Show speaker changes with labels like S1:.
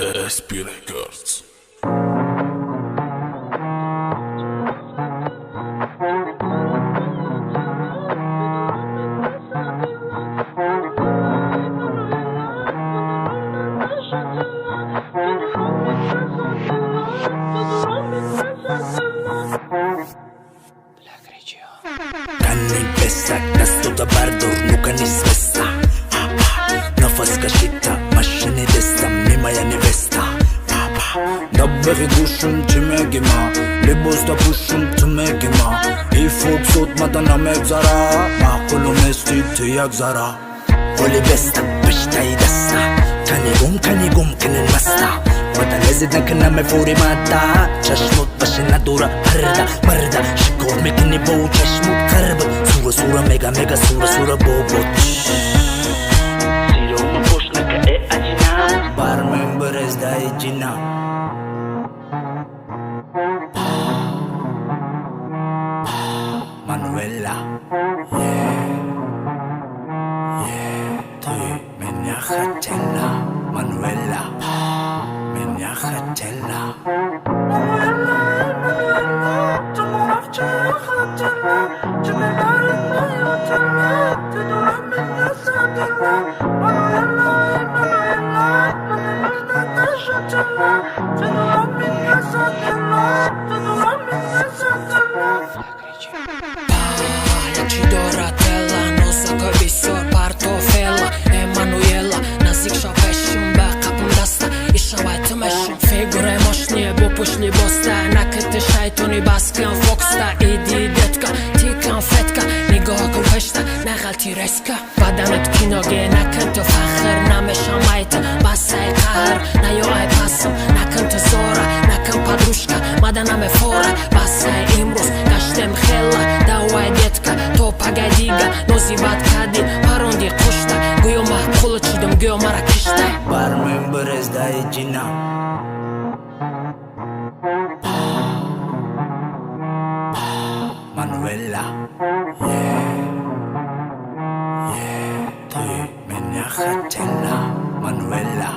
S1: SP Records.
S2: Kanning besak nastuda bardor nuka ni svesta Nafaska shita mashini desta mimaya ni vesta Dabbegi gushum timegima Libozda pushum timegima İfuk sotmadan amek zara Maqulu mesti tiyak zara Oli besta bishtai desta Kanigum kinin masta Vada lezidan kana me furi mata Chashmut bashina dura marda Shikor mekini bo chashmut karb Sura mega sura bobo Siro ma boshna ka ajina Bar members da ijina Manuela Tuy menya khatela Manuela menya khatela
S3: Doratella, non so che visto Partofella, Emanuela Nazikša vešim, be kapımdasta İşavay tümeşim Figure mošnije, bu pušni bosta Nakıtı şaytuni baskın Foxta İdi detka, tikan fetka Nigoha kulfeşta, negalti reska Badanıt kinoge, nakıntı fakhır Name şamaytı, basay kahır Nayo ay pasım, nakıntı zora Nakın padrushka, madaname fora Basay imruz, gaştem khella Davay detka, topaga diga Nozibat kadi, parondi kushta Guyoma kuluçidum, guyomara kishta
S2: Bar members da ijina Manuela Tuy menya khatela Manuela